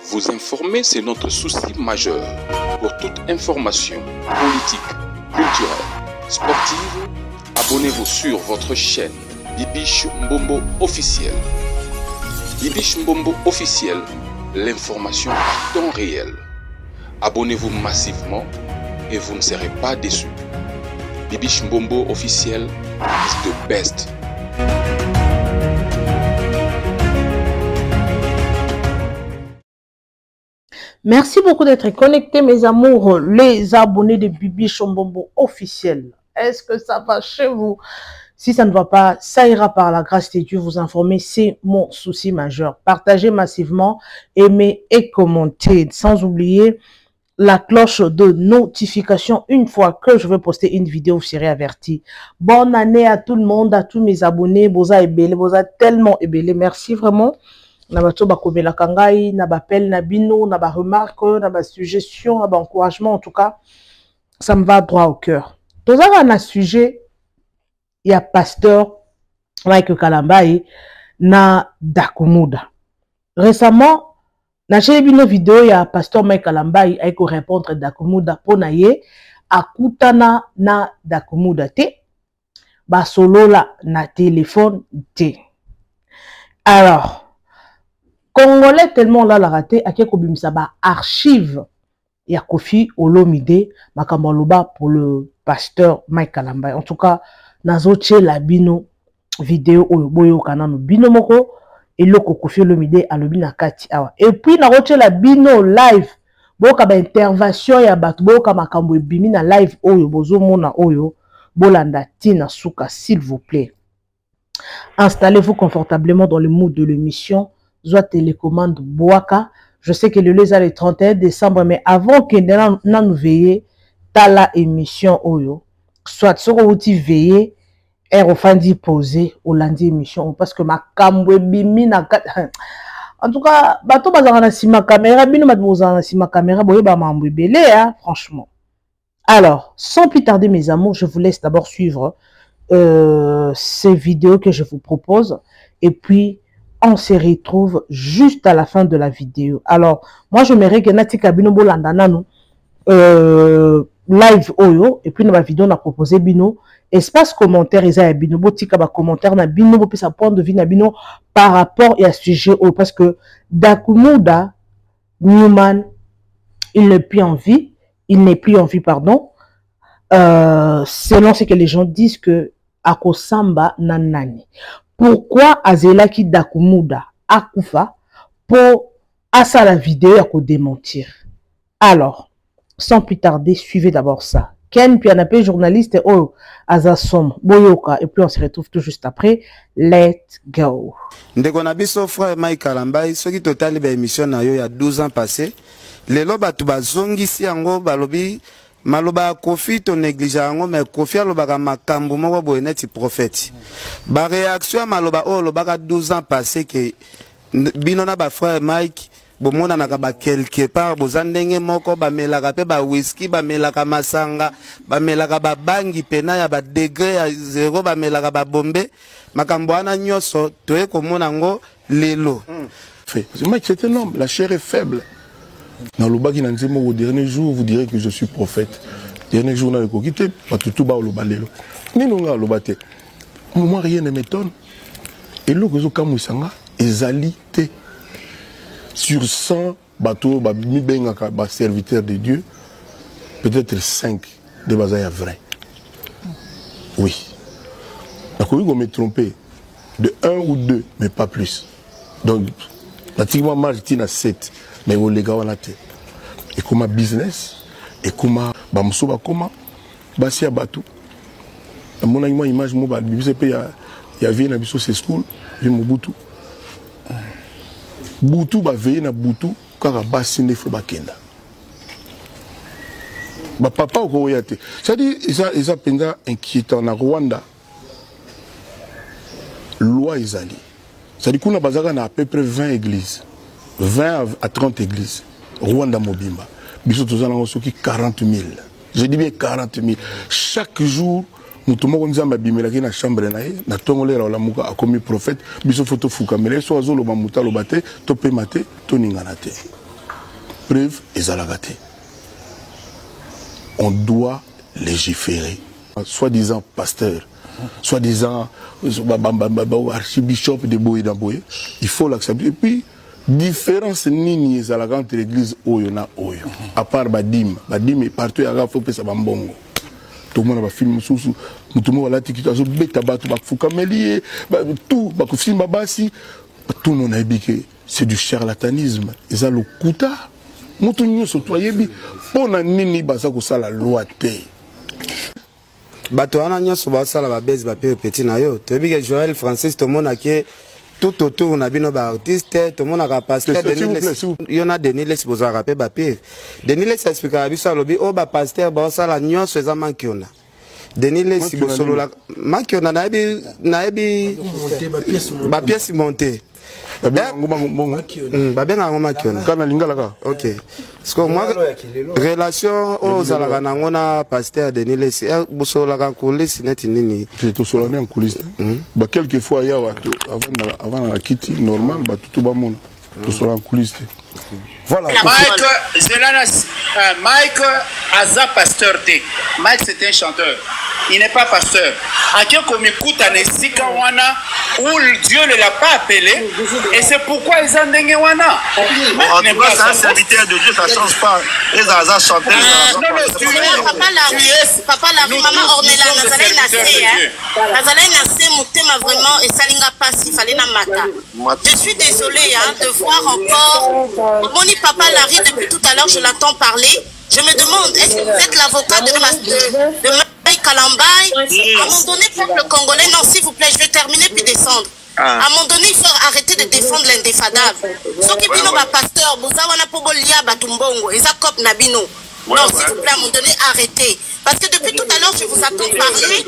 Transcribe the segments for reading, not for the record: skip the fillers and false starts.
Vous informer, c'est notre souci majeur. Pour toute information politique, culturelle, sportive, abonnez-vous sur votre chaîne Bibiche Mbombo officiel. Bibiche Mbombo officiel, l'information à temps réel. Abonnez-vous massivement et vous ne serez pas déçus. Bibiche Mbombo officiel is the best. Merci beaucoup d'être connectés, mes amours, les abonnés de Bibiche Mbombo officiel. Est-ce que ça va chez vous? Si ça ne va pas, ça ira par la grâce de Dieu. Vous informer, c'est mon souci majeur. Partagez massivement, aimez et commentez. Sans oublier la cloche de notification. Une fois que je vais poster une vidéo, vous serez avertis. Bonne année à tout le monde, à tous mes abonnés. Boza ebele, boza tellement ebele. Merci vraiment. Na bato bakomela kangai, na bapel na bino, na ba remarque, na ba suggestion, na ba encouragement. En tout cas, ça me va droit au cœur. Tout ça, on a sujet, il y a pasteur Mike Kalambai na Dakumuda. Récemment, na chez bino vidéo, il y a pasteur Mike Kalambai a ko répondre Dakumuda pour naye akutana na Dakumuda te ba solo la na téléphone te. Alors, Congolais tellement là la raté à quelque bimisa ba archive ya Kofi Olomide makamaloba pour le pasteur Mike Kalambai. En tout cas, nazoche la bino vidéo oyo boyo kanano bino moko eloko Kofi Olomide alobi na kati awa. Et puis nazoche la bino live boka ba intervention ya bato boka makambo ebimi na live oyo bozo mona oyo bolanda tina suka s'il vous plaît. Installez-vous confortablement dans le mood de l'émission. Soit télécommande Boaka. Je sais que le lézard est le 31 décembre, mais avant que nous veillons, t'as la émission Oyo. Soit sur où tu veilles, et au fin d'y poser au lundi émission. Parce que ma camoué bimi na en tout cas, bateau bazana si ma caméra, bino bazana si ma caméra, boye ba mamoué belé, hein, franchement. Alors, sans plus tarder, mes amours, je vous laisse d'abord suivre ces vidéos que je vous propose. Et puis, on se retrouve juste à la fin de la vidéo. Alors, moi, je m'aimerais que Natika Bino Bolandana nous live oyo et puis dans ma vidéo on a proposé Bino espace commentaire et Bino botika ba commentaire na Bino bo sa point de vue na Bino par rapport à ce sujet oyo parce que Dakumuda Newman il n'est plus en vie, pardon. Selon ce que les gens disent que Akosamba nanani. Pourquoi Azelaki Dakumuda akufa pour asa la vidéo à démentir. Alors, sans plus tarder, suivez d'abord ça. Ken Pianapé, journaliste, oh, Azasom, Boyoka, et puis on se retrouve tout juste après. Let's go. Ndeko na biso frère Mike Kalambai, ce qui total ba émission na yo il y a 12 ans passé. Lelo batu bazongisi yango balobi maloba Kofi to néglige yango mais Kofi alobaka makambo moko boye neti prophète. Ba réaction maloba o lobaka 12 ans passé que bino na ba frère Mike bomona na ba quelque part bozandenge moko ba melaka pe ba whisky ba melaka masanga ba melaka ba bangi pena ya ba degré ya 0 ba melaka ba bombe makambo ana nyoso toye komona ngo lelo. Mike c'est un homme, la chair est faible. Dans le bas qui n'a pas au dernier jour, vous direz que je suis prophète. Dernier jour, on a quitté, pas tout bas au balelo. Mais nous, on a le batté. Moi, rien ne m'étonne. Et là, que comme Moussanga, égalité sur 100 bateaux, serviteurs de Dieu, peut-être 5 de Bazaïa vrai. Oui. Donc, on me trompé de 1 ou 2, mais pas plus. Donc, pratiquement, Martin a 7. Mais on les gars on a été et comme business et comme bamsoba comment basia batou mon image mo ba bibise pe ya vie na biso c'est school vi mobutu butu ba veiller na butu kaka basine fo bakenda ba papa ko yate ça dit ils penza inquiétant na Rwanda loi izali ça dit kuna bazaka na à peu près 20 églises 20 à 30 églises. Rwanda Mobimba. Biso tozana ngosoki 40 000. Je dis bien 40 000. Chaque jour, nous tomons en Bimelaki na chambre na tongole la muka akomi prophète. Biso photo fuka mele so azolo mamuta lo bate to pe mate to ninganate. preuve ezalagate. On doit légiférer. Soi-disant pasteur, soi-disant archibishop de Boye d'Amboye, il faut l'accepter. Et puis, différence nini ezalaka entre l'église oyo na oyo. À part Badim est partout, il faut que ça bambongo. Tout le monde a film sous tout le monde a la ticket azo beta batu bafukameli tout bakufim babasi tout le monde a dit que c'est du charlatanisme. Ils ont le kuta. Mutu nyoso toyebi pona nini baza ko sala loi te. Bato wana nyoso ba sala ba base ba petit na yo. Toyebi que Joël Francis to mona ke tout autour na bino ba artiste to mona ka pasteur Denis. Yona Denis les boza rapé ba pire. Denis les explique ba biso lobi o ba pasteur ba sala nyoso eza mankiona. Denis les solo la mankiona na ebi ba pièce montée. Ok. Parce que moi, relation aux Alaganangona, pasteur de Nilesi, Bousolagan coulisses, n'est nini. J'ai tout solennel en coulisses. Quelquefois, il y a avant la quitte normale, tout le monde. Tout solennel en coulisses. Voilà. Mike Aza pasteur T. Mike c'est un chanteur. Il n'est pas pasteur. À qui qu'on écoute à Nesika Wana où Dieu ne l'a pas appelé et c'est pourquoi ils ont dengue Wana. En tout cas, c'est un serviteur de Dieu, ça ne change pas. Les Aza chanteurs. Papa Larry, maman Ornella, Nazalé Nassé, Moutema vraiment et Salinga passe, il fallait na mata. Je suis désolée de voir encore. Moni Papa Larry, depuis tout à l'heure, je l'entends parler. Je me demande, est-ce que vous êtes l'avocat de Mike Kalambaye? À un moment donné, peuple congolais, non, s'il vous plaît, je vais terminer puis descendre. À un moment donné, il faut arrêter de défendre l'indéfendable. Ce qui est un pasteur, Bouzawana Pobolia Batumbongo, Ezakop Nabino. Non, s'il vous plaît, à un moment donné, arrêtez. Parce que depuis tout à l'heure, je vous attends parler.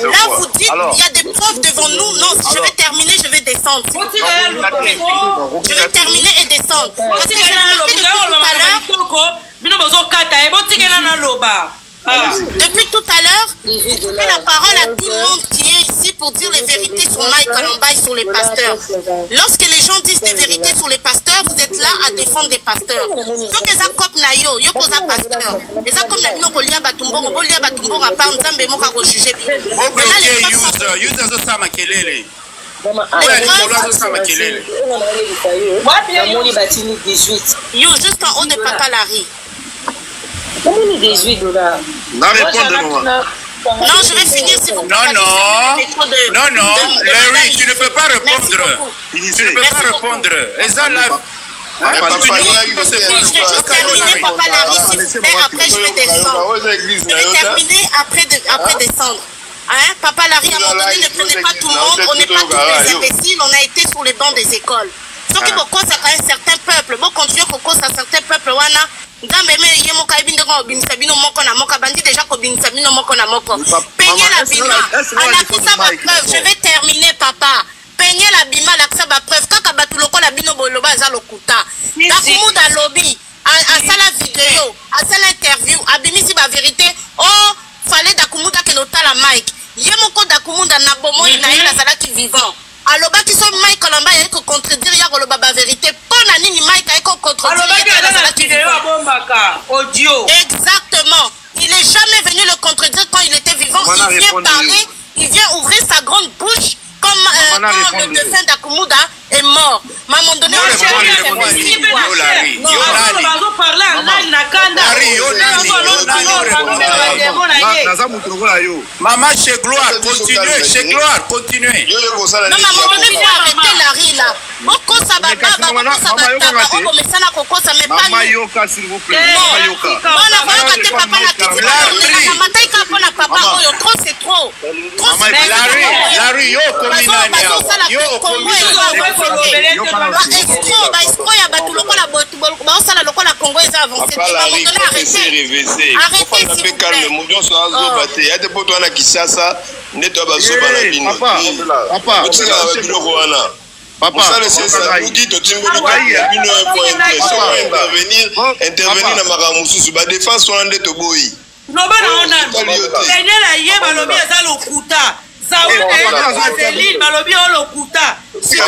Là, vous dites, il y a des preuves devant nous. Non, si je vais terminer, je vais descendre. Je vais terminer et descendre. Parce que je l'ai fait depuis tout à l'heure. Depuis tout à l'heure, vous donnez la parole à tout le monde qui est ici pour dire les vérités sur Mike Kalambaye, sur les pasteurs. Lorsque les gens disent des vérités sur les pasteurs, vous êtes là à défendre des pasteurs. Donc les accords na yo pose un pasteur. Les accords na bino kolia batumbo, kolia batumbo à part nzambe mo ka ko juger. Yo juste en haut de Papa Larry. 18 $. Non, je vais finir si vous plaît. Non, Larry, tu ne peux pas répondre. Tu ne peux pas répondre. Et ça, là. Je vais juste terminer, Papa Larry, s'il vous plaît. Après, je vais descendre. Je vais terminer après descendre. Hein? Papa Larry, à un moment donné, ne prenez pas tout le monde. On n'est pas tous des imbéciles. On a été sur les bancs des écoles. Ce qui me cause à un certain peuple. Bon, continuer à cause à un certain peuple. Nzambe me yemo ka ibinde ko binisa bino moko na moko bandi déjà ko binisa bino moko na moko peigner la bima ana kisa ba preuve. Je vais terminer papa. Peigner la bima la kisa ba preuve kaka batu loko la bino boloba za lokuta takumuda lobby à sala vidéo à sala interview abimisi ba vérité oh fallait dakumuda ke lotala Mike yemo ko dakumuda na bomo ina ila sala ki vivant aloba ki so Mike Kalambaye ko contredire ya ko loba ba vérité pona nini Mike ko contredire audio. Exactement. Il n'est jamais venu le contredire quand il était vivant. Il vient parler, il vient ouvrir sa grande bouche comme quand le défunt d'Akumuda est mort. Mais à un moment donné, maman, chez Gloire, continuez, chez Gloire, continuez. Non, mais à un moment donné, il faut arrêter Larry là. Papa, intervenir dans ma ramoussou, ma défense, on a des toboïs. Céline, Malobi, on le couta. Si on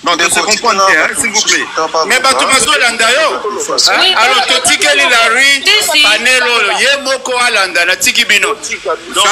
non, de se comprendre, s'il vous plaît. Mais tu m'as dit l'andayo. Alors, tu dis que Larry, Panelo, Yemoko Alanda, la Tikibino. Donc,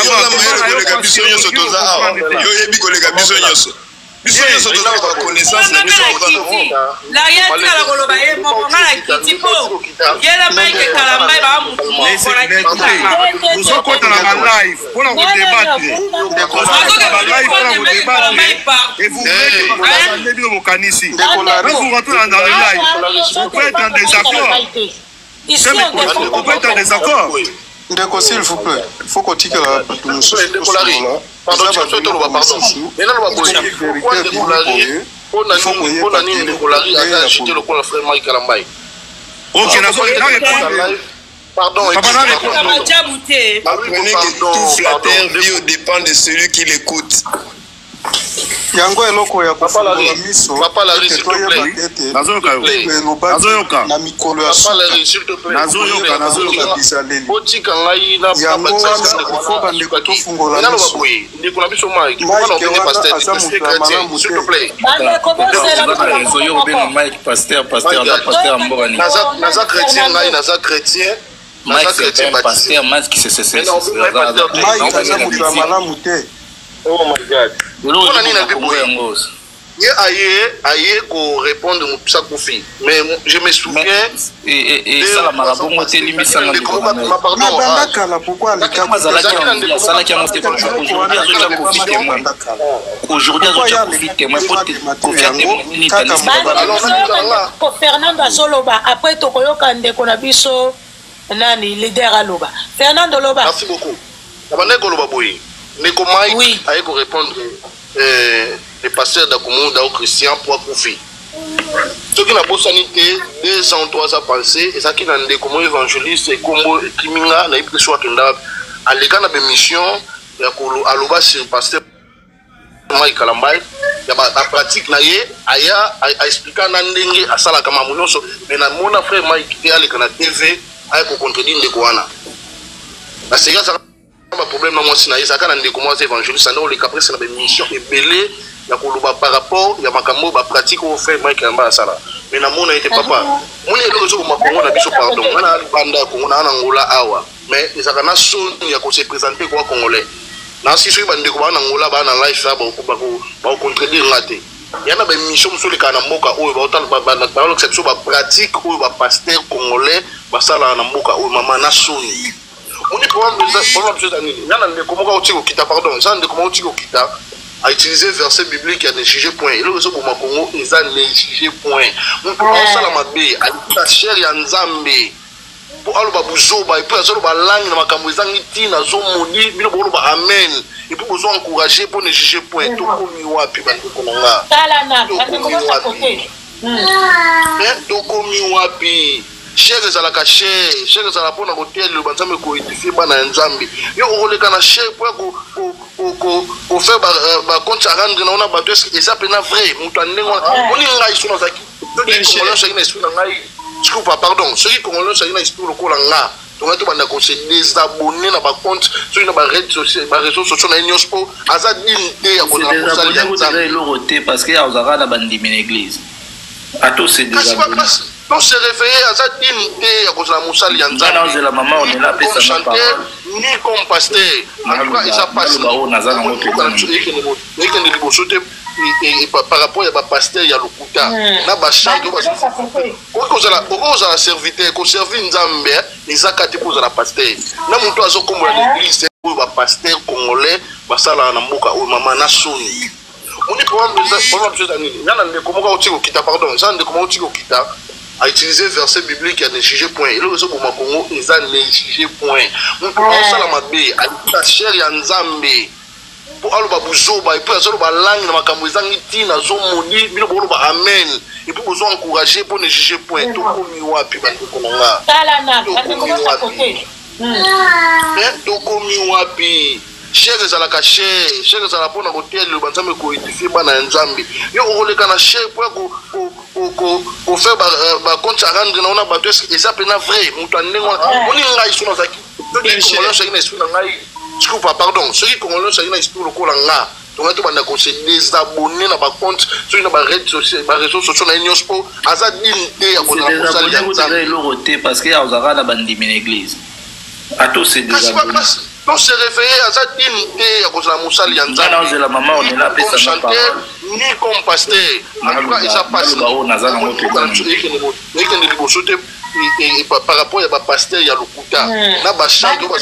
D'accord, s'il vous plaît, il faut qu'on tire la pardon, tout flatteur dépend de celui qui l'écoute. yango eloko ya kofungola miso papa Larry s'il te plaît nazoyoka na mikolo ya nazoyoka otika ngai na yango wana ifo bandeko tofungola miso ndeko na biso Mike wana obenge pasteur s'il te plaît naza chrétien ngai naza chrétien pasteur Mike c'est Mike aza moto ya malamu te. Oh my God. Aïe pour répondre à ça Kofi. Mais je me souviens et ça la marabongo te limite ça pourquoi aujourd'hui Fernando Azoloba après tokoyoka ndeko na biso nani leader aloba Fernando Loba. Merci beaucoup. Neko Mike a eu répondre les pasteurs d'Akumu, d'Ao Christian pour Koufi. Ce qui n'a pas sanité, 2 ans, 3 ans passés, et ça qui n'a pas comme évangéliste, et comme Kiminga, n'a pas choisi à l'écart de mission, à l'oba sur le pasteur Mike Kalambay, il y a la pratique, à expliquer à Sala Kamamunoso, mais mon frère Mike qui est à l'écran TV, a pour contredire les Kouana. La séquence pas problème na moi sina ezaka na ndeko moi évangéliste na le capre c'est la mission et belé ya koloba par rapport ya makambo ba pratique au fait Mike Kalamba sala mais na mona était papa mona eloko zo makongo na biso pardon na banda kongo na Angola awa mais ezaka na son ya ko se présenter kwa congolais na si so bandeko ba na Angola ba na live ça ba contredire ngate yana ba mission so le kana mboka oyo ba otal ba na exception ba pratique oyo ba pasteur congolais ba sala na mboka oyo mama na son. On est pour à utiliser verset biblique à négliger point. Et le réseau pour ma Congo, ils ont négligé point. On peut ça la mabé, à la chair et en Zambé. Pour aller au Bouzoba, et puis à la langue, dans ma Kamouizangiti, dans son moni, mais le amen. Et puis besoin encourager pour négliger point. Tout comme miwa, puis ben tout comme on a. Tout comme miwa, puis. Cher ezalaka cher ezala pona hotel le banzambe ko édifier bana nzambe yo oleka na cher pour faire ba compte à rendre na ona ba deux et ça pena vrai mutu ndengo oni ngai suna zaki to di ko ça ina suna ngai scoop pardon celui ko ngolo ça ina scoop ko la nga donc to banda ko se désabonner na ba compte sur na ba réseaux sociaux na nyospo aza dinte ya ko na ça ya nzambe parce que ya ozara na bandimi na église à tous ces désabonnés. On se réveiller à cette unité à cause de la moussali yanza. La maman on est là comme chanteur ni comme pasteur. En tout cas, il passe. Et par rapport à pasteur, il y a le kuta. Na ba chante ko za serviteur, ko servir nzambe, les akati ko za pasteur. Na muntu azo comme l'église ko ba pasteur congolais, ba sala na mboka o mama na soni. On est pour à utiliser verset biblique à négliger point. Et le réseau pour ma Congo, ils ont négligé point. On peut ça la mabé, à la chair et en Zambé. pour aloba buzoba et puis azoloba langue na makambo ezangi tina azomoni bino boloba amen et puis besoin encourager pour ne juger point to komi wapi bandeko nanga to komi wapi chere ezalaka chere ezala mpona kotelelo banzambe koédifie bana ya nzambe yo okoleka na chere mpo kofaire bacompte à rendre naona bato eza mpena vrai moto andenge wana oni ngai so nazaki congolais ozalaki na esprit na ngai sikupa pardon soki congolais ozalaki na esprit lokola nga tongai tobanda kose désabonne na bacompte soki na baréseaux sociaux na ye nyonso mpo aza dine te ya kozala mosali ya nzambe eloko te parce que azalaka na bandimi na église ato se désabonne on se réveiller à sa dignité à cause de la moussali en comme chanteur ni comme pasteur en tout cas il s'est passé par rapport à pasteur il y a le kuta na ba chanteur ko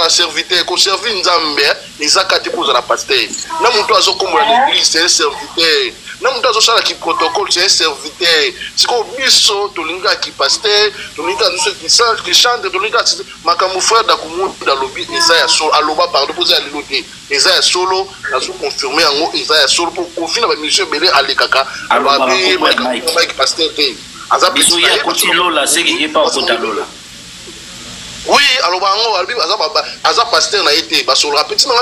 serviteur ko servir nzambe ezakati pour la pasteur na muntu azokombola l'église c'est un serviteur na muntu azosala ki protocole c'est un serviteur siko biso tolinga ki pasteur tolinga qui chante tolinga makambo frère dakumunda lobi eza ya solo aloba pardon poser ya liloté eza ya solo na so confirmer yango eza ya solo pour confiner ba monsieur belé alekaka aloba ki pasteur te aza biso ya koti lola c'est qui pas au lola. Oui, alors aza pasteur na été basolo petit na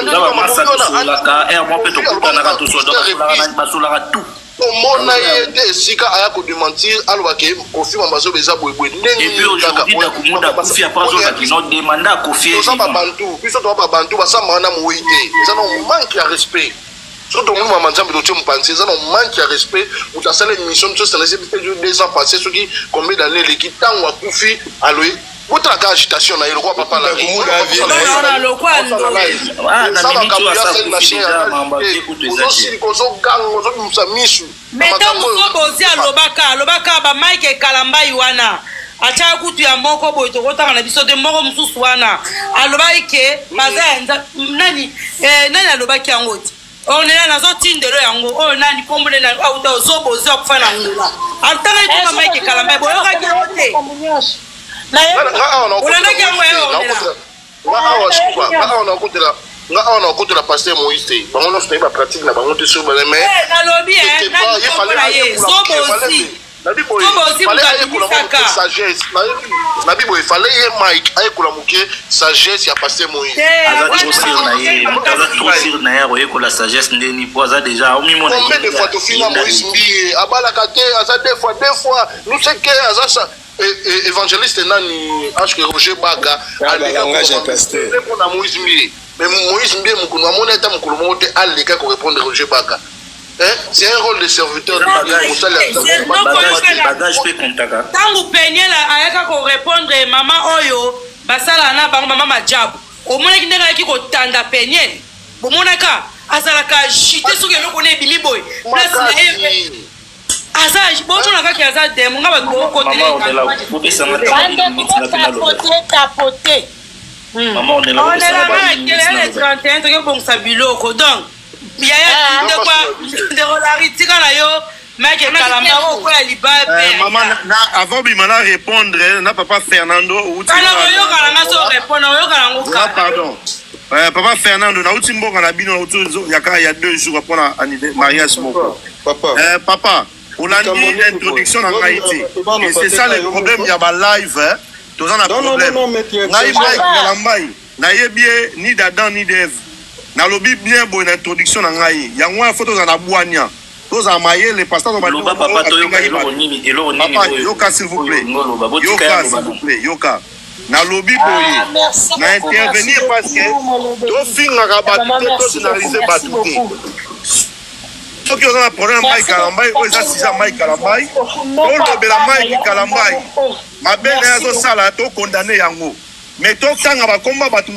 omona ye sika aya ko démentir alors que Kofi Mambazo beza boyeboy et puis aujourd'hui Dakumunda Kofi après qui nous demande à Kofi ça pas bantu biso to pas bantu ba samba na moité ça non manque de respect surtout nous maman nzambe doté mpanzi ça non manque de respect ou ta sala émission de ça laisser 2 ans passé ce qui combien d'années l'équipe tant wa Kofi allo votre agitation na roi papa la le quoi mais tant bozi alobaka ba Mike Kalamba iwana acha kutu ya moko boy to kotanga na biso de moko mususu wana alobaki ke baza nani alobaki yango on est là dans un tindelo yango o nani kombole na auto zobozi akufana ngula altanga iko Mike Kalamba boyo kakirote on a côté la pasteur Moïse bango no stay ba pratique na bango te sur ba mais il fallait Mike aye kula muke sagesse ya pasteur Moïse la sagesse ndeni poza déjà combien de fois to fina Moïse mbiye abala kate aza deux fois nous c'est que aza évangéliste nani H. Roger Baga aleka pasteur pour Moïse Mbiye mais Moïse Mbiye mukunu amona eta mukulu mote aleka ko répondre Roger Baga c'est un rôle de serviteur de bagage pe kontaka tangu penyela ayaka ko répondre mama oyo basala na bango mama majabu omona kindeka yaki ko tanda penyela bomonaka azalaka chité soki eloko ne bili boy place na Azaj, bonjour la kaki azaj de monga ba go côté tapoter. Maman on est là. On est là, le 31 to bon sa biloko donc. Il y a de quoi de rolarité quand là yo mec Kalamba ko ya liba. Maman avant bimana répondre na papa Fernando ou alors yo kalanga so répondre yo kalango ka. Pardon. Papa Fernando na utimbo kana bino autour il y a 2 jours pour mariage moko. Papa on a dit l'introduction en Haïti. Et c'est ça le problème, il y a un live. Tout ça, problème. Ni d'Adam ni d'Ève. Na lobby bien bonne introduction en Haïti. Il y a une photo dans la boania. Tous en maillé, les pasteurs ont papa, Yoka, s'il vous plaît. Yoka, s'il vous plaît. Yoka. Na lobby boye. Na intervenir parce que tout fin na rabatté, tout scénarisé batouté. Ceux qui ont un problème Mike Kalamba, ils ont Mike Kalamba. Mike Kalamba. Ma belle est au salaire, tout condamné yango. Mais tout ça, on va combattre tout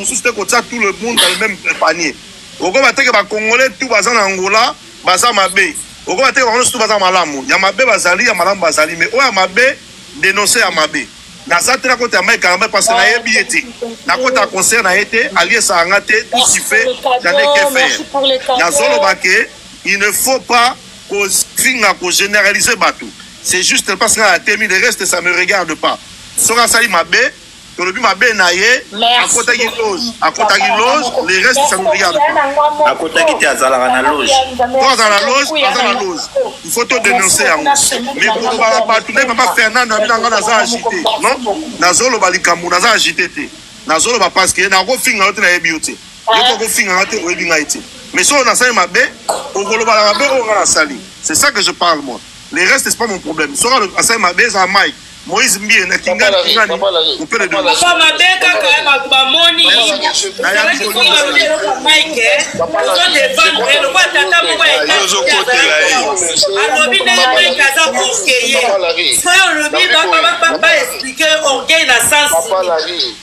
le monde dans le même panier. Au va que les Congolais, tout bazan Angola, bazan Mabé. Au va que tout bazan Malamu. Il y a Mabé Bazali, il y a Malam Bazali. Mais où est Mabé dénoncé à Mabé? Na zatra côté Mike Kalamba parce que na yebi été. Na côté concert na été, allié ça ngate tout ce fait, j'en ai que faire. Na zolo baké. Il ne faut pas qu'on généralise Batou. C'est juste parce qu'on a terminé, le reste, ça ne me regarde pas. Sora Sali Mabé, tolobi mabe na ye akotaki loge le reste ça nous regarde akotaki te azalaka na loge aza na loge il faut te dénoncer yango mais kolobaka bato nde papa Fernando abinanga naza agité non nazoloba likambo naza agité te nazoloba parce que nakofinga yo te nayebi yo te yo kokofinga te oyebi ngai te mais so nasali mabe okolobala mabe oyo nga nasali c'est ça que je parle moi les restes c'est pas mon problème so asali mabe eza Mike Moïse Mbie na kingani on peut le donner papa mabeka kaya bakubamoni Mike ozo défendre le roi tata moko alobi ndenge Mike aza orgueilleux soyo olobi papa expliquer orgueil na sens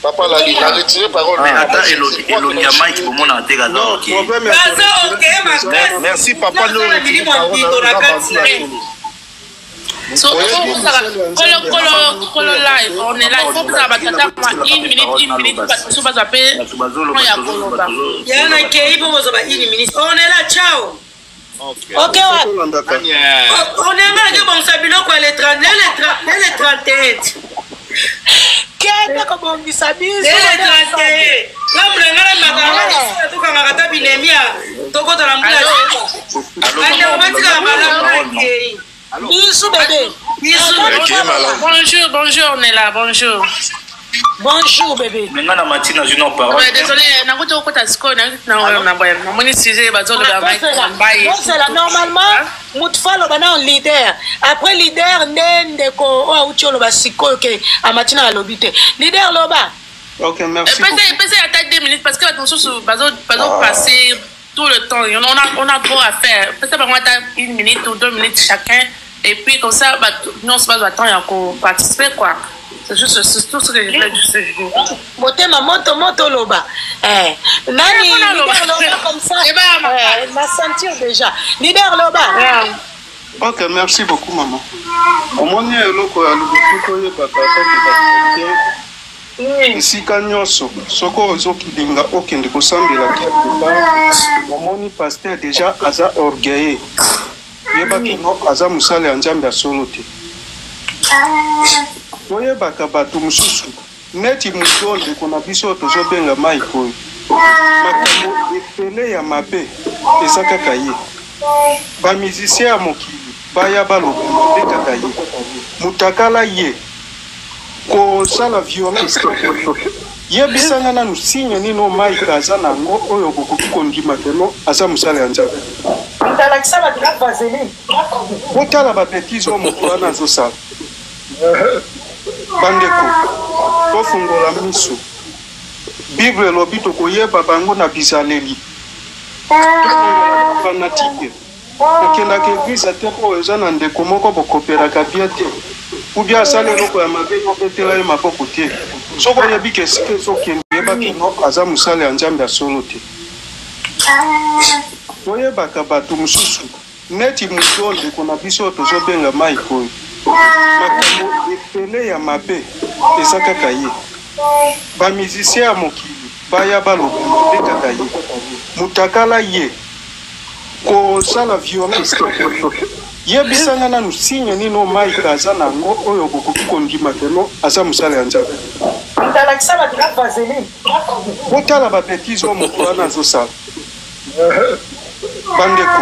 papa Larry a retiré parole mais ata elongi ya Mike bomona te kaza orgueil kaza orgueilleux makasi merci papa no milimo mpiko na kati So, kolo live, on est live, faut que ça va une minute, parce que ça va s'appeler. Yana kei pour vous une minute. On est là, ciao. Ok, on est là, bon, ça bilo quoi les 31. Kenda comme on dit ça bien. Les 31. Là, vous l'avez marqué, tout comme un binemia. Toko dans la moulage. Bisous bébé. Bisous. Bonjour, on est là, bonjour. Bonjour bébé. Maintenant la matinée je n'en parle. Ouais, désolé, na ko ko ta sko na moni sujet bazo le ba c'est là normalement mutfa lo bana leader. Après leader ndende ko o uti lo ba siko ke a matina lobité. Leader lo ba. OK, merci. Peut-être à 2 minutes parce que attention bazo passer tout le temps, on a trop à faire. Peut-être qu'on va avoir 1 minute ou 2 minutes chacun. Et puis comme ça, non, c'est pas attendre encore participer quoi. C'est juste tout ce que je fais du ce jour. Motema moto loba. Nani leader loba comme ça. Ma sentir déjà. Leader loba. OK, merci beaucoup maman. Au moins eloko ya lubutu ye papa esika nyonso soko ozokilinga okende kosambela quelque omoni pasteur déjà aza orgueilleux yebaki no aza mosala ya nzambe ya solo te toyebaka bato mosusu neti moto oyo ndeko na biso oyo tozobenga Mike oyo makambo epele ya mabe eza kaka ye bamusicien ya mokili baya baloba mabe kaka ye mutakala ye kosala violence yebisanga nanu signe nino Mike aza nango oyo bokoki kondima teno aza mosala ya nzambe otala babetise oyo moto wana azosala bandeko tofungola miso bible elobi tokoyeba bango na bizaleli fanatike okendaka eglise te oyo eza na ndeko moko bokoperaka bia te ubia asala eloko ya mabe yobetela ye maboko te soko oyebi ke esika ezokende yebaki no aza mosala ya nzambe ya solo te toyebaka bato mosusu neti moto oyo ndeko na biso oyo tozobenga Mike oyo makambo epele ya mabe eza kaka ye bamusicien ya mokili baya baloba mabe kaka ye mutakala ye kosala violence yebisanga nanu signe nino Mike aza nango oyo bokoki kondima teno aza mosala ya nzambe otala babetise oyo moto wana azosala bandeko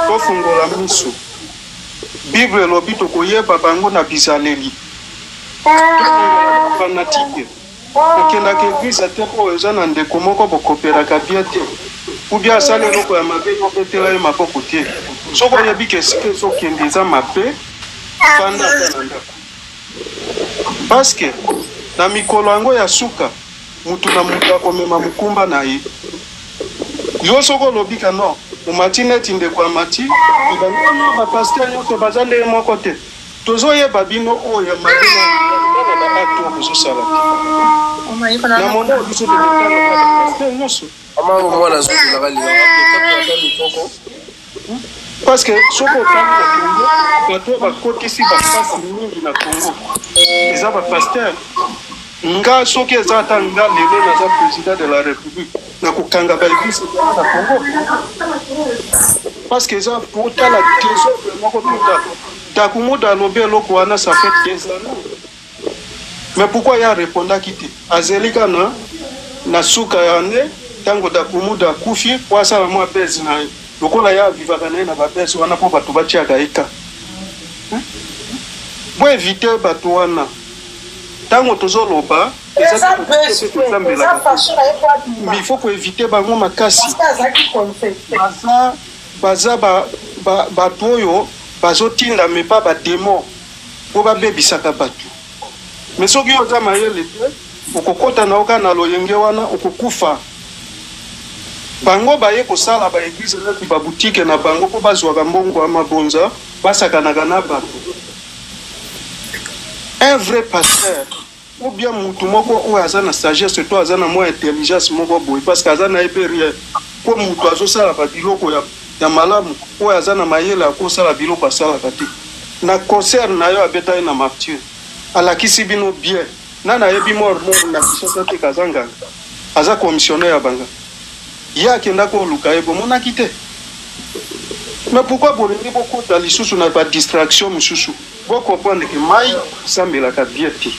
tofungola miso bible elobi tokoyeba bango na bizaleli fanatike okendaka eglise te oyo eza na ndeko moko bokoperaka bia te ubia asala eloko ya mabe yobetela ye maboko te soko oyebi ke esika ezokende eza mabe fanda ata na ndako paske na mikolo yango ya suka mutu na mutu akomema mokumba na ye yo soko olobika no omati neti ndeko ya mati bapaster nyonso baza ndenge moko te tozoyeba bino oyo ya mabe na bato bozosala te na mondo biso bapaster nyonso parce que soko otanga na Congo bato bakotisi bapasi mingi na Congo eza bapaster nga soki eza ata nga lelo naza président de la république nakokanga baeglise na Congo parce que eza potala trésor moko tota takumuda alobi eloko wana ça fait 15 ans Mais pourquoi il y a répondu à quitter? Azelika na suka yane tango da kumuda kufi kwa sala mwa bezi na lokola ya vivaka na ba bezi wana po batu batia gaika. Bo éviter batu wana. Tango tozoloba mais il faut pour éviter bango makasi. Baza batu oyo bazotinda mais pas ba démon. Po ba bebisaka batu. Mais soki oza mayele te okokota na oka na loyenge wana okokufa. Bango baye kosala ba église neti ba boutique na bango po bazwaka mbongo ya mabonza basakanaka na bato. Un vrai pasteur ou bien mutu moko oyo aza na sagesse to aza na mwa intelligence moko boye parce que aza na eperie ko mutu azosala ba biloko ya malamu oyo aza na mayele akosala biloko asalaka te. Na concert na yo abeta na martyr alakisi bino bien nana yebi mort na kisasa te kazanga aza commissionnaire ya banga ya kenda ko luka ebo mona kite. Mais pourquoi bolingi bokota lisusu na ba distraction mususu bo comprendre que mai sambela ka bieti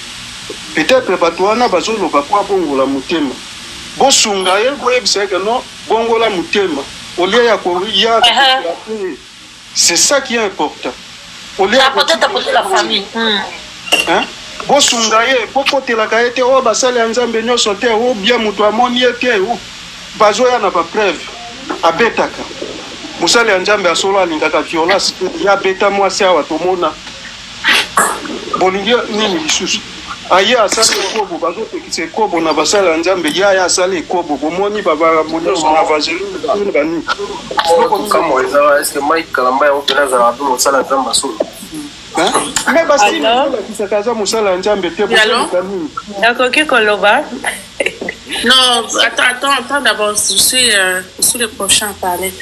peut-être batuana bazoloba kwa bongola mutema bo sunga ye ko ebisa que non bongola mutema au lieu ya ko ya c'est ça qui est important au lieu de la famille hein bosunga ye pokotela ka ete o basali ya nzambe nyonso te o bien mutu amoni ete o bazoya na ba preuve abetaka musali ya nzambe asolo alingaka violence ya beta mwasi awa tomona bolingi nini lisusu aye asali ekobo bazotekisa ekobo na basali ya nzambe ya asali ekobo bomoni babamoni nyonso na vaseline bani est-ce que Mike Kalamba est là za rabu musala nzambe asolo mais basi la kaza musala nzambe te d'accord qui koloba non attends d'abord je suis le prochain à parler.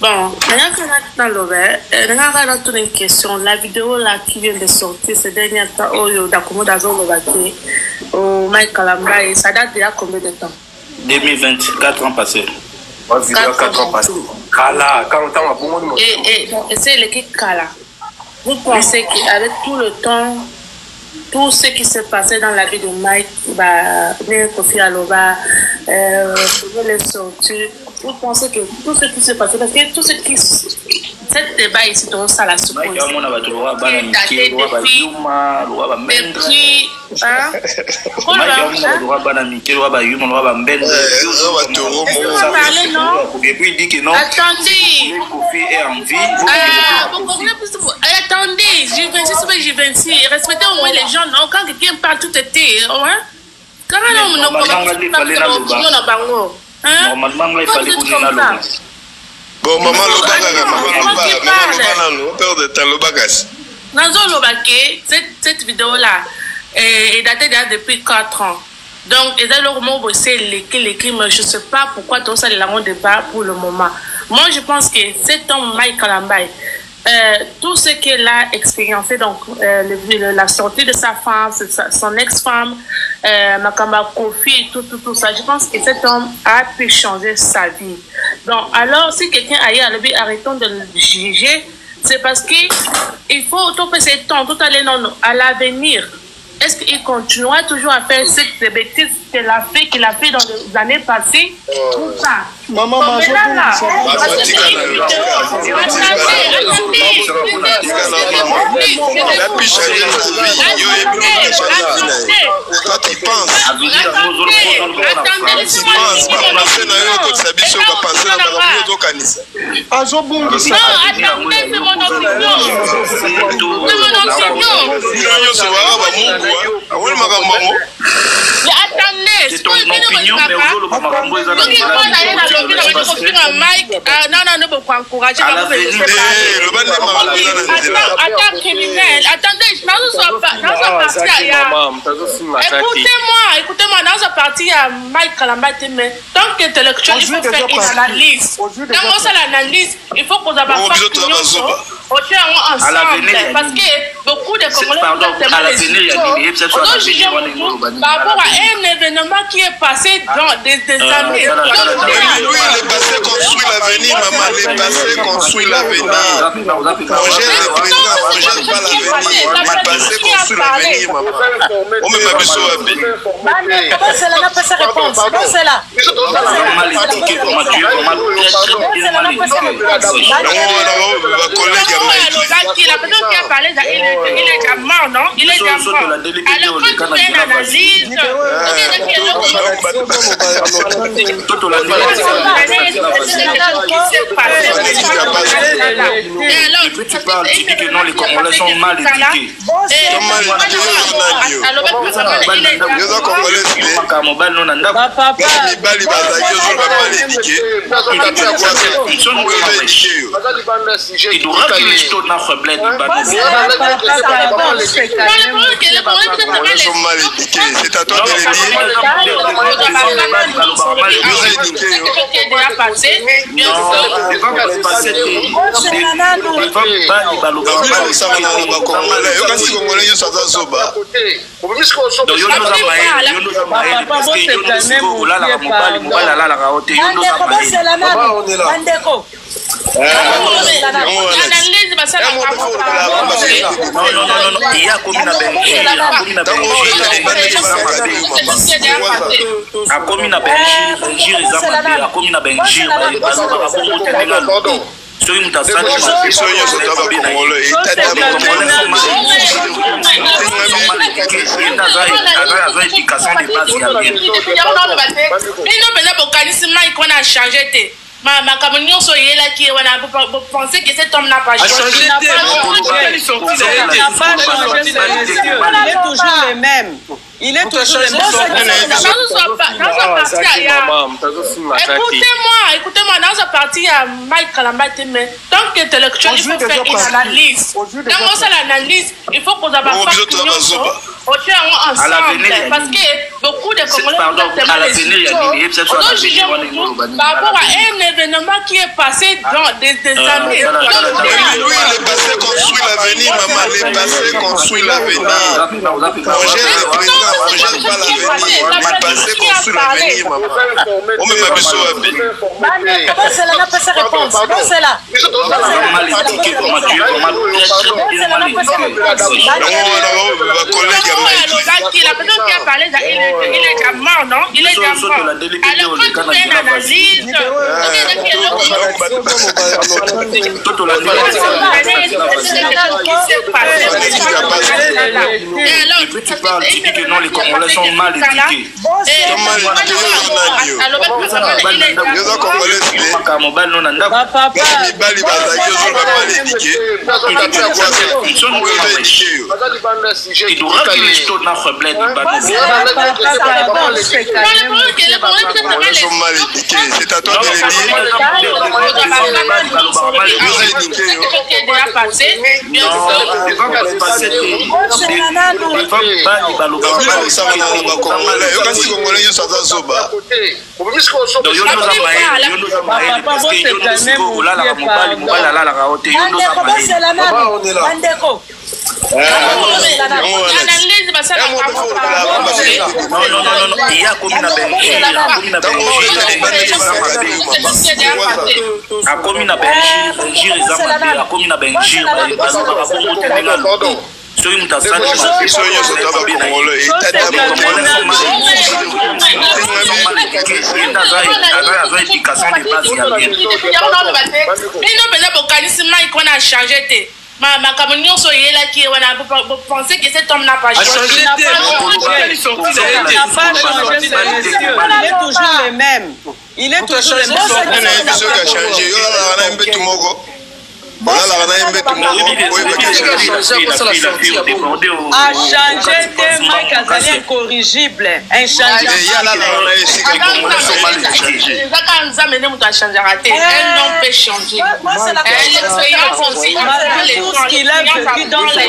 Bon, maintenant dans une question, la vidéo là qui vient de sortir ces derniers temps au Dakomo Dazo Lobate au Mike Kalamba et ça date déjà combien de temps? 2020, 4 ans passés. 4 ans passés. Kala, 40 ans et c'est l'équipe Kala. Vous pensez qu'avec tout le temps, tout ce qui s'est passé dans la vie de Mike, Kofi Aloba, les sorties, vous pensez que tout ce qui s'est passé, parce que tout ce qui... Cette débat ici, tout ça la suppose. Attendez, J26, respectez au moins les gens, non? Quand quelqu'un parle tout était, hein? Quand normalement, il fallait bouger la loi. Bon, maman Lobaka, peur de ta Lobakas. Nazo Lobake, cette vidéo-là est datée déjà depuis 4 ans. Donc, et dans le moment où c'est l'écrit, mais je ne sais pas pourquoi tout ça, les langues de débat pour le moment. Moi, je pense que cet homme, Mike Kalamba, tout ce qu'il a expériencé, donc la sortie de sa femme, son ex-femme, Makamba Kofi, tout ça, je pense que cet homme a pu changer sa vie. Donc, alors, si quelqu'un ailleurs, arrêtons de le juger, c'est parce qu'il faut autour ces temps, tout aller à l'avenir. Est-ce qu'il continuera toujours à faire cette bêtise qu'il a fait dans les années passées? Tout ça. Maman, c'est ton opinion, mais écoutez-moi, dans un parti à Mike Kalamba, mais tant qu'intellectuel, il faut faire une analyse. Dans l'analyse, il faut qu'on ait ensemble. Parce que beaucoup de Congolais par rapport à un événement qui est passé dans des années. Oui, le passé construit l'avenir, maman. Le passé construit l'avenir. Projet le présent, projet pas l'avenir. Le passé construit l'avenir, maman. On me m'a besoin de comment c'est là, n'a pas sa réponse. Comment c'est là? La personne qui a parlé, il est déjà mort, non? Il est déjà mort. Alors, quand tu fais une analyse, tu parles, tu dis que non, les Congolais sont mal éduqués. C'est à toi de le ma communion soyez là qui on a pensé que cet homme n'a pas changé. Il est toujours le même. Il est toujours le même. Écoutez-moi, dans sa partie, il y a Mike Kalambate, mais tant qu'intellectuel, il faut faire une analyse. Quand on fait l'analyse, il faut qu'on ait ensemble. Parce que beaucoup de Congolais par rapport à un événement qui est passé dans des années. Oui, le passé construit l'avenir, maman. Le passé construit l'avenir. Projet le présent, projet pas l'avenir. Le passé construit l'avenir, maman. On me m'a besoin de comment c'est là, n'a pas sa réponse. Comment c'est là? La personne qui a parlé, il est déjà mort, non? Il est déjà mort. Alors, quand tu fais une analyse, tu parles, tu dis que non, les Congolais sont mal éduqués. C'est à toi de le ma communion soyez là qui on a pensé que cet homme n'a pas changé. Il n'a pas changé, il est toujours le même. Il est toujours le même. A changé de Mike Azali incorrigible. Inchangé. Un homme peut changer. L'expérience aussi. Tout ce qu'il a vécu dans les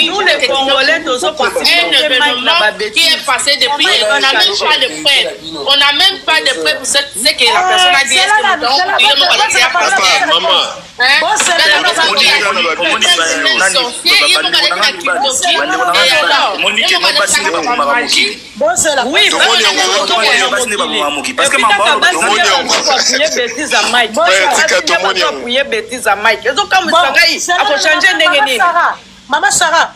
nous les Congolais, nous sommes un événement qui est passé depuis. On n'a même pas de preuve. On n'a même pas de preuve pour ce que la personne a dit. Maman Sarah,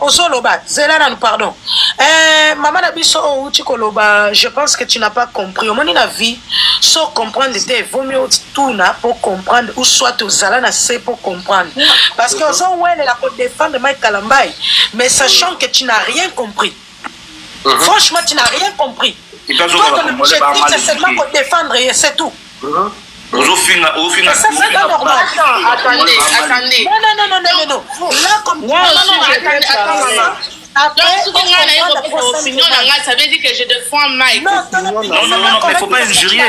pardon. Maman Nabiso, je pense que tu n'as pas compris. Au moins, la vie, sans comprendre, il vaut mieux tout pour comprendre, ou soit aux alans pour comprendre. Parce que on ouais, elle a pour défendre Mike Kalambay, mais sachant que tu n'as rien compris. Franchement, tu n'as rien compris. Toi, ton objectif, c'est seulement pour défendre et c'est tout. Ça, c'est pas normal. Attendez. Non. Là, comme moi aussi, attends. Donc, ça veut dire que je défends Mike. Non, mais il ne faut pas injurier.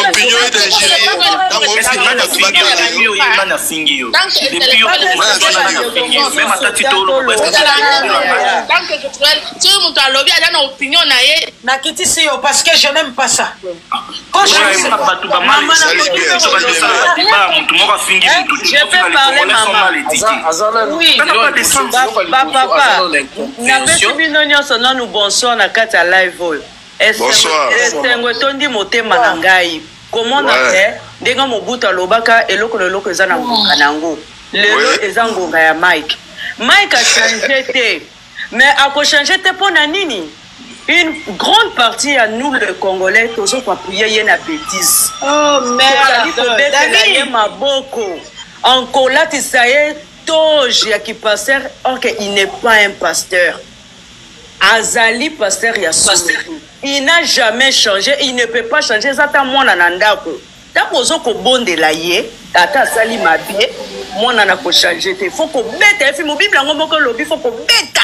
L'opinion est d'injurier. Parce que je n'aime pas ça. Je peux parler, maman. Oui, papa, napesi bino nyonso nanu bonsoir na kati ya live oyo. Esengo tondi motema na ngai. Komona te ndenga mobutu alobaka eloko eza na ngonga nango. Lelo eza ngonga ya Mike. Mike a changé te, mais ako changé te pona nini? Une grande partie à nous les Congolais tous ont appuyé une bêtise. Oh merde, David Maboko. Encore là tu sais Toge qui pasteur, or qu'il n'est pas un pasteur. Azali pasteur il n'a jamais changé, il ne peut pas changer. Ça t'a mon anandako. T'as besoin qu'on bonde la yé, t'as sali ma vie, mon anako changer. Il faut qu'on bête, il faut Bible en gros que lobby, faut qu'on bête.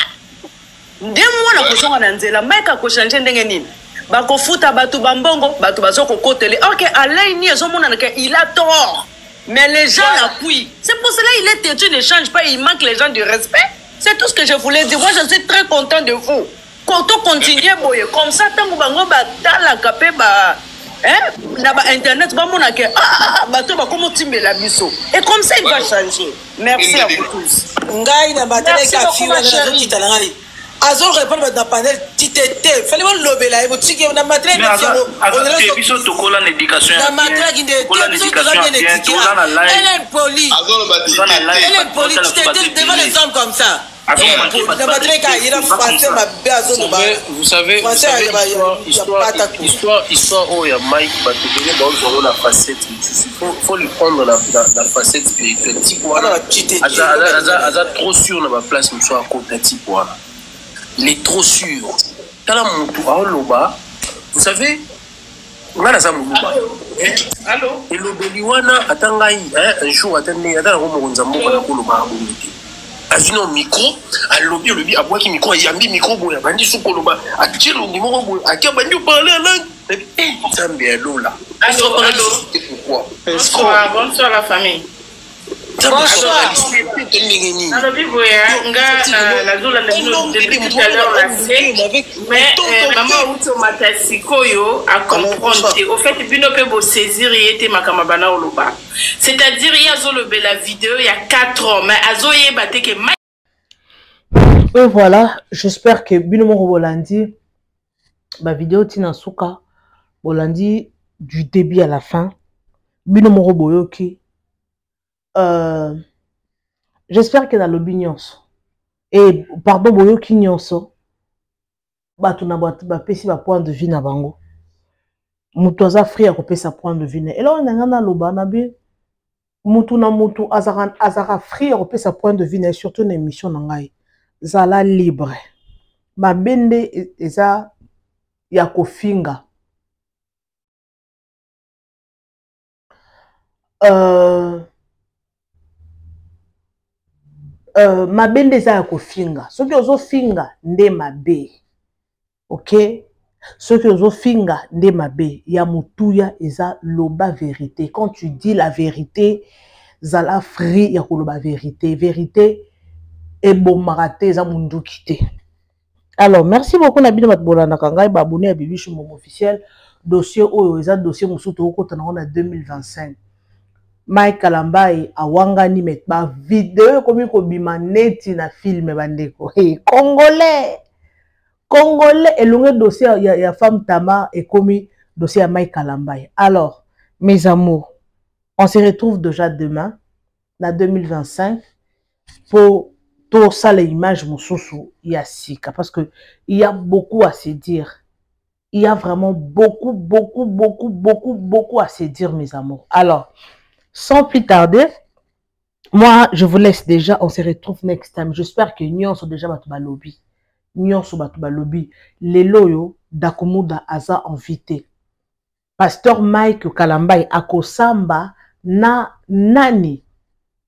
Deux mois na besoin d'anzela, mais qu'on changer n'engeni. Bako futa batu bambongo, batu bazo ko kotele. Ok, Alain ni ezo mon anaka, il a tort. Mais les gens l'appuient. C'est pour cela qu'il est têtu, ne change pas, il manque les gens du respect. C'est tout ce que je voulais dire. Moi, je suis très content de vous. Quand on continue, comme ça, tant que vous avez capé, Internet, et comme ça, il va changer. Merci à vous tous. Merci beaucoup, Azo répondre dans panel titete fallait voir lobela et vous tiki on a matériel de biso tokola na éducation na matériel qui elle est polie elle est polie devant les hommes comme ça vous savez histoire où il y a Mike dans la facette il faut lui prendre la facette spirituelle Aza trop sûr dans ma place nous soit à côté il est trop sûr. Vous savez, on a la allô? Et le Beliwana Atangaï, un jour, attendez, un micro, à l'objet, le bi, à boire qui micro, il y a un micro, il y a un micro, à tirer le numéro, à qui a parlé à langue. Et ça me bien l'eau là. Allô? Bonsoir la famille. Bonsoir. Mais maman Outo Matasikoyo a comprendre. Au fait, Bino peut saisir et était makamabana au loba. C'est-à-dire, il y a la vidéo il y a 4 ans, mais Azoye Bateke. Et voilà, j'espère que Bino Moro Bolandi, ma vidéo Tina Souka, Bolandi du début à la fin, Bino Moro Boyoki. J'espère que dans l'opinion et pardon boyoki nyonso batu na batu ba pesi ba point de vue na bango mutu aza free akopesa point de vue et là on a ngana loba na bi mutu na mutu azara free akopesa point de vue et surtout na émission na ngai zala libre ba bende eza ya kofinga mabende za ya kofinga soki ozo finga nde mabe ok soki ozo finga nde mabe ya mutuya eza loba vérité quand tu dis la vérité zala free ya koloba vérité et bombarate za munduki te. Alors merci beaucoup na bino batbolana kangai ba abonné à Bibi Chou Momo officiel. dossier oyo eza dossier mosuto okota nango na 2025 Mike Kalambai awangani met ba vidéo komi ko bima neti na film bandeko hey, congolais elonge dossier ya femme Tama et komi dossier ya Mike Kalambai. Alors mes amours, on se retrouve déjà demain na 2025 pour tout ça les images mosusu ya sika parce que il y a beaucoup à se dire. Il y a vraiment beaucoup à se dire mes amours. Alors sans plus tarder, moi, je vous laisse déjà. On se retrouve next time. J'espère que nous sommes déjà battu lobby. Nous sommes battu lobby. Les loyo d'Akumuda aza invité. Pasteur Mike Kalambai akosamba na nani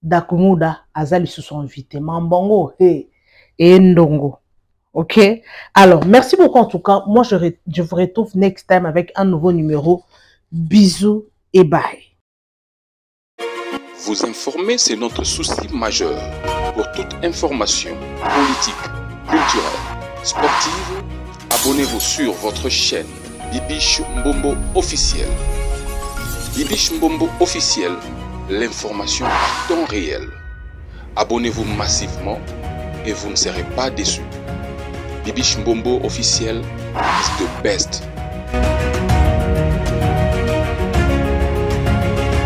d'Akumuda aza li sous invité. Mambongo et Ndongo. Ok? Alors, merci beaucoup en tout cas. Moi, je vous retrouve next time avec un nouveau numéro. Bisous et bye. Vous informer, c'est notre souci majeur. Pour toute information politique, culturelle, sportive, abonnez-vous sur votre chaîne Bibiche Mbombo officiel. Bibiche Mbombo officiel, l'information à temps réel. Abonnez-vous massivement et vous ne serez pas déçus. Bibiche Mbombo officiel is the best.